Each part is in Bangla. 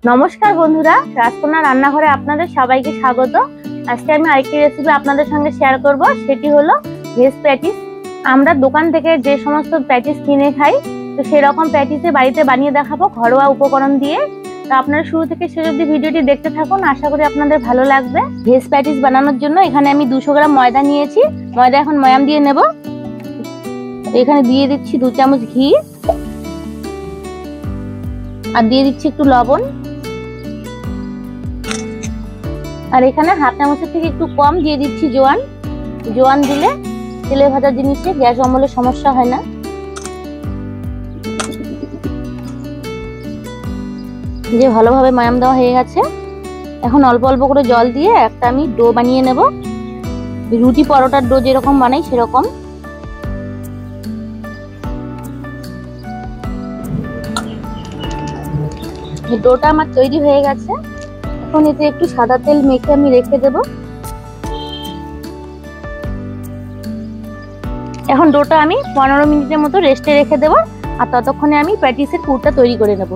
নমস্কার বন্ধুরা, রাজকন্যা রান্নাঘরে আপনাদের সবাইকে স্বাগত। আজকে আমি আরেকটি রেসিপি আপনাদের সঙ্গে শেয়ার করব, সেটি হলো ভেজ প্যাটিস। আমরা দোকান থেকে যে সমস্ত প্যাটিস কিনে খাই, তো সেরকম প্যাটিসে বাড়িতে বানিয়ে দেখাবো ঘরোয়া উপকরণ দিয়ে। তো আপনারা শুরু থেকে শেষ অবধি ভিডিওটি দেখতে থাকুন, আশা করি আপনাদের ভালো লাগবে। ভেজ প্যাটিস বানানোর জন্য এখানে আমি 200 গ্রাম ময়দা নিয়েছি। ময়দা এখন ময়াম দিয়ে নেব। এখানে দিয়ে দিচ্ছি 2 চামচ ঘি, আর দিয়ে দিচ্ছি একটু লবণ, আর এখানে হাফ চামচের থেকে একটু কম দিয়ে দিচ্ছি জোয়ান। জোয়ান দিলে তেলে ভাজা জিনিসে গ্যাস অম্বলের সমস্যা হয় না। যে ভালোভাবে ময়াম দেওয়া হয়ে গেছে, এখন অল্প অল্প করে জল দিয়ে একটা আমি ডো বানিয়ে নেব। রুটি পরোটার ডো যেরকম বানাই সেরকম। ডোটা আমার তৈরি হয়ে গেছে। এখন এতে একটু সাদা তেল মেখে আমি রেখে দেব। এখন ডোটা আমি 15 মিনিটের মতো রেস্টে রেখে দেব, আর ততক্ষণে আমি প্যাটিসের পুরটা তৈরি করে নেব।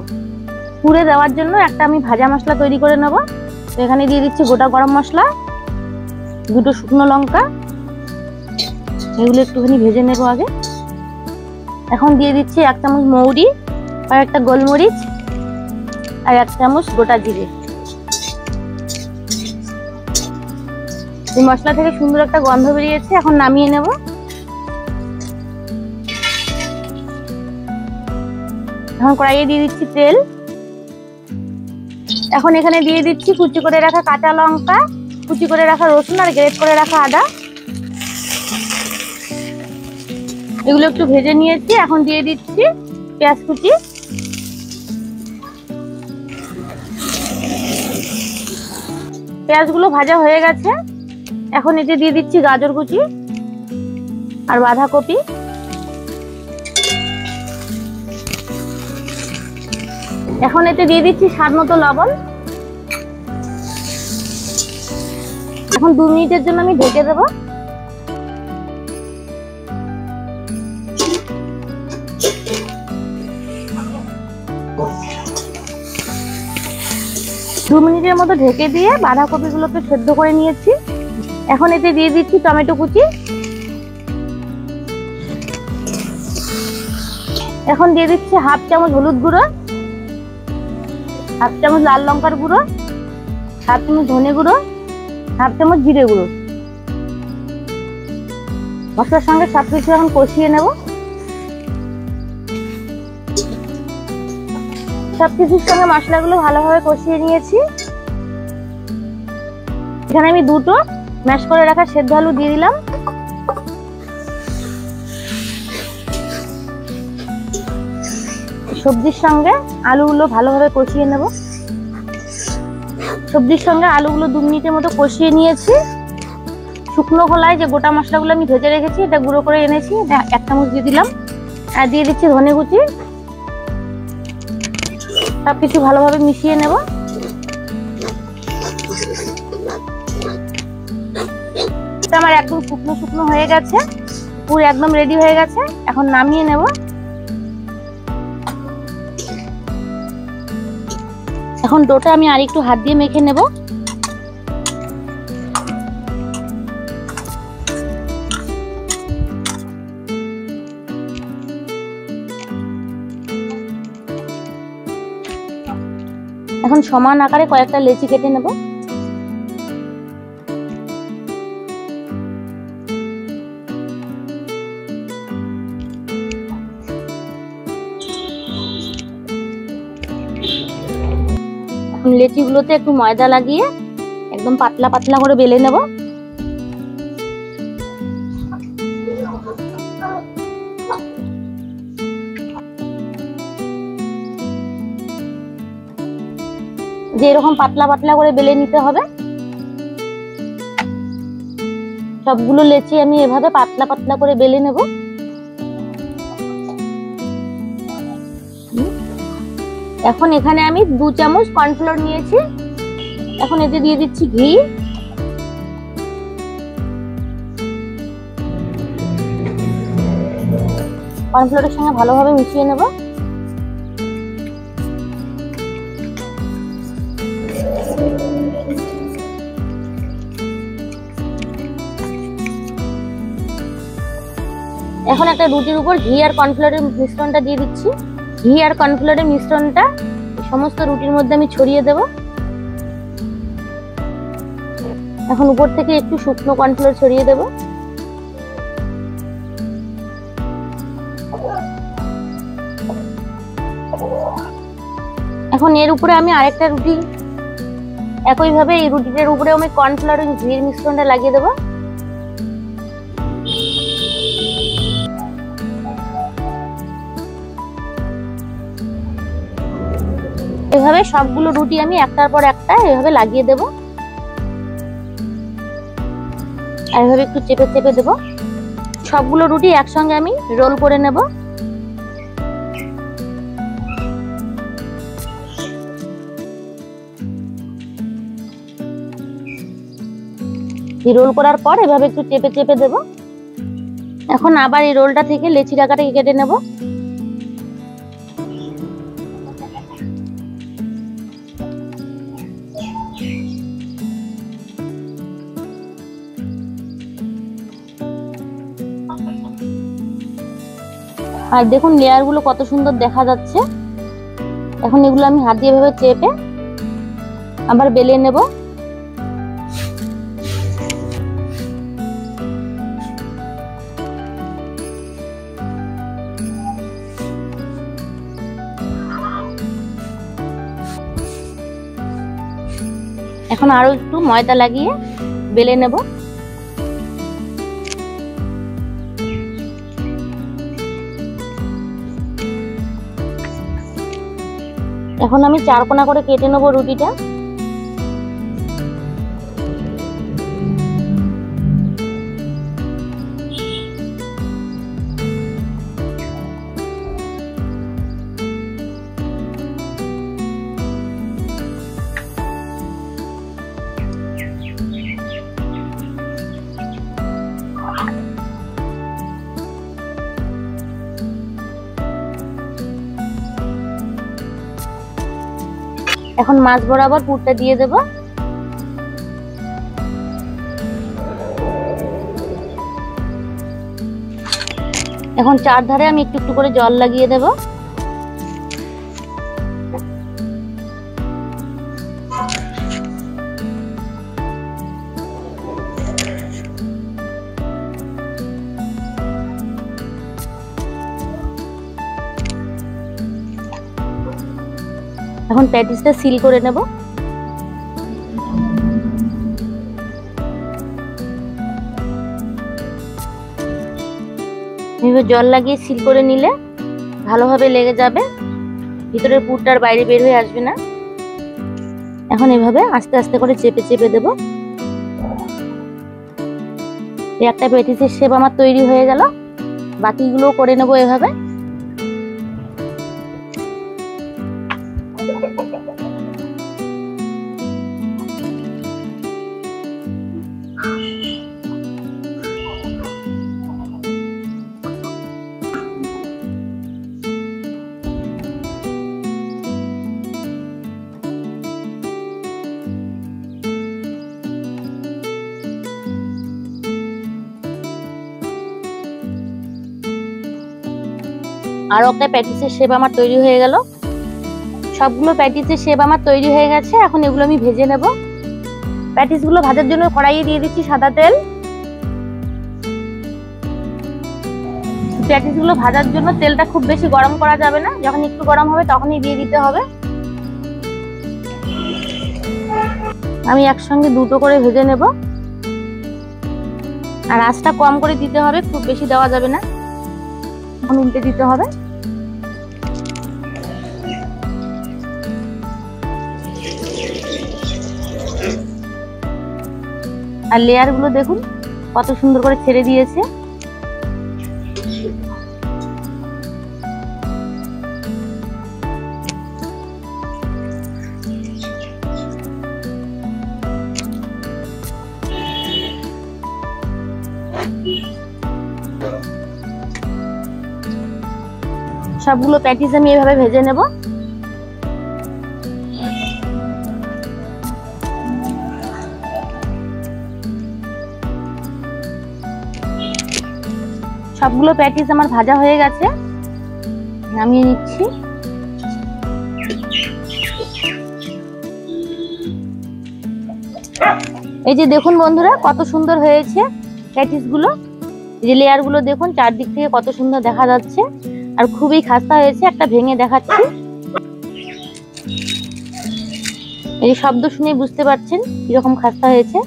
পুরে দেওয়ার জন্য একটা আমি ভাজা মশলা তৈরি করে নেব। তো এখানে দিয়ে দিচ্ছি গোটা গরম মশলা, 2টো শুকনো লঙ্কা, এগুলো একটুখানি ভেজে নেব আগে। এখন দিয়ে দিচ্ছি 1 চামচ মৌরি, আর একটা গোলমরিচ, আর 1 চামচ গোটা জিরে। এই মশলা থেকে সুন্দর একটা গন্ধ বেরিয়েছে, এখন নামিয়ে নেব। এখন কড়াইয়ে দিয়ে দিচ্ছি তেল। এখন এখানে দিয়ে দিচ্ছি কুচি করে রাখা কাঁচা লঙ্কা, কুচি করে রাখা রসুন, আর গ্রেট করে রাখা আদা। এগুলো একটু ভেজে নিয়েছি। এখন দিয়ে দিচ্ছি পেঁয়াজ কুচি। পেঁয়াজগুলো ভাজা হয়ে গেছে। এখন এতে দিয়ে দিচ্ছি গাজর কুচি আর বাঁধাকপি। এখন এতে দিয়ে দিচ্ছি স্বাদ মতো লবণ। এখন 2 মিনিটের জন্য আমি ঢেকে দেব। 2 মিনিটের মতো ঢেকে দিয়ে বাঁধাকপিগুলোকে সেদ্ধ করে নিয়েছি। এখন এতে দিয়ে দিচ্ছি টমেটো কুচি। এখন দিয়ে দিচ্ছি হাফ চামচ হলুদ গুঁড়ো, হাফ চামচ লাল লঙ্কার গুঁড়ো, হাফ চামচ ধনে গুঁড়ো, হাফ চামচ জিরে গুঁড়ো। মশলার সঙ্গে সবকিছু এখন কষিয়ে নেব। সবকিছুর সঙ্গে মশলাগুলো ভালোভাবে কষিয়ে নিয়েছি। এখানে আমি 2টো ম্যাশ করে রাখা সেদ্ধ আলু দিয়ে দিলাম। সবজির সঙ্গে আলুগুলো ভালোভাবে কষিয়ে নেব। সবজির সঙ্গে আলুগুলো 2 মিনিটের মতো কষিয়ে নিয়েছি। শুকনো খোলায় যে গোটা মশলাগুলো আমি ভেজে রেখেছি, এটা গুঁড়ো করে এনেছি, এটা 1 চামচ দিয়ে দিলাম। আর দিয়ে দিচ্ছি ধনে কুচি। সবকিছু ভালোভাবে মিশিয়ে নেব। আমার একদম শুকনো শুকনো হয়ে গেছে, পুরো একদম রেডি হয়ে গেছে। এখন নামিয়ে নেব। এখন ডোটা আমি আরেকটু হাত দিয়ে মেখে নেব। এখন সমান আকারে কয়েকটা লেচি কেটে নেব। লেচিগুলোতে একটু ময়দা লাগিয়ে একদম পাতলা পাতলা করে বেলে নেব। যে এরকম পাতলা পাতলা করে বেলে নিতে হবে। সবগুলো লেচি আমি এভাবে পাতলা পাতলা করে বেলে নেব। এখন এখানে আমি 2 চামচ কর্নফ্লোর নিয়েছি। এখন এতে দিয়ে দিচ্ছি ঘি। কর্নফ্লোরের সঙ্গে ভালোভাবে মিশিয়ে নেব। এখন একটা রুটির উপর ঘি আর কর্নফ্লাওয়ারের মিশ্রণটা দিয়ে দিচ্ছি। ঘি আর কর্নফ্লাওয়ারের মিশ্রণটা সমস্ত রুটির মধ্যে আমি ছড়িয়ে দেব। এখন উপর থেকে একটু শুকনো কর্নফ্লাওয়ার ছড়িয়ে দেব। এখন এর উপরে আমি আরেকটা রুটি একইভাবে এই রুটিটার উপরে আমি কর্নফ্লাওয়ার এবং ঘিয়ের মিশ্রণটা লাগিয়ে দেব। এভাবে সবগুলো রুটি আমি একটার পর একটা এভাবে লাগিয়ে দেব। আর এভাবে একটু চেপে চেপে দেব। সবগুলো রুটি একসঙ্গে আমি রোল করে নেব। রোল করার পর এভাবে একটু চেপে চেপে দেব। এখন আবার এই রোলটা থেকে লেচির আকারে কেটে নেব। আর দেখুন লেয়ার গুলো কত সুন্দর দেখা যাচ্ছে। এখন এগুলো আমি হাত দিয়ে এভাবে চেপে আবার বেলে নেব। এখন আরো একটু ময়দা লাগিয়ে বেলে নেব। এখন আমি 4 কোনা করে কেটে নেব রুটিটা। এখন মাছ বরাবর পুরটা দিয়ে দেব। এখন চারধারে আমি একটু একটু করে জল লাগিয়ে দেব। এখন প্যাটিসটা সিল করে নেব। এভাবে জল লাগিয়ে সিল করে নিলে ভালোভাবে লেগে যাবে, ভিতরের পুরটা আর বাইরে বের হয়ে আসবে না। এখন এভাবে আস্তে আস্তে করে চেপে চেপে দেব। একটা প্যাটিসের শেপ আমার তৈরি হয়ে গেল। বাকিগুলো করে নেব এভাবে। আরো একটা প্যাটিসের শেপ আমার তৈরি হয়ে গেল। সবগুলো প্যাটিসের শেপ আমার তৈরি হয়ে গেছে। এখন এগুলো আমি ভেজে নেব। প্যাটিসগুলো ভাজার জন্য কড়াইয়ে দিয়ে দিচ্ছি সাদা তেল। প্যাটিসগুলো ভাজার জন্য তেলটা খুব বেশি গরম করা যাবে না, যখন একটু গরম হবে তখনই দিয়ে দিতে হবে। আমি একসঙ্গে দুটো করে ভেজে নেব। আর আঁচটা কম করে দিতে হবে, খুব বেশি দেওয়া যাবে না। এখন উল্টে দিতে হবে। আর লেয়ার গুলো দেখুন কত সুন্দর করে ছেড়ে দিয়েছে। সবগুলো প্যাটিস আমি এভাবে ভেজে নেব। সবগুলো প্যাটিস আমার ভাজা হয়ে গেছে, নামিয়ে নিচ্ছি। এই যে দেখুন বন্ধুরা কত সুন্দর হয়েছে প্যাটিস গুলো, যে লেয়ার গুলো দেখুন চারদিক থেকে কত সুন্দর দেখা যাচ্ছে, আর খুবই খাস্তা হয়েছে। একটা ভেঙে দেখাচ্ছি, এই শব্দ শুনে বুঝতে পারছেন কিরকম খাস্তা হয়েছে।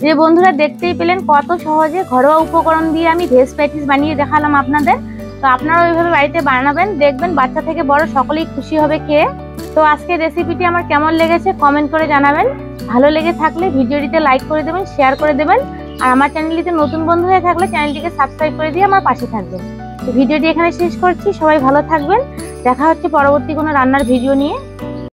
যে বন্ধুরা দেখতেই পেলেন কত সহজে ঘরোয়া উপকরণ দিয়ে আমি ভেজ প্যাটিস বানিয়ে দেখালাম আপনাদের। তো আপনারা ওইভাবে বাড়িতে বানাবেন, দেখবেন বাচ্চা থেকে বড় সকলেই খুশি হবে খেয়ে। তো আজকের রেসিপিটি আমার কেমন লেগেছে কমেন্ট করে জানাবেন। ভালো লেগে থাকলে ভিডিওটিতে লাইক করে দেবেন, শেয়ার করে দেবেন, আর আমার চ্যানেলটিতে নতুন বন্ধু হয়ে থাকলে চ্যানেলটিকে সাবস্ক্রাইব করে দিয়ে আমার পাশে থাকবেন। তো ভিডিওটি এখানে শেষ করছি, সবাই ভালো থাকবেন। দেখা হচ্ছে পরবর্তী কোনো রান্নার ভিডিও নিয়ে।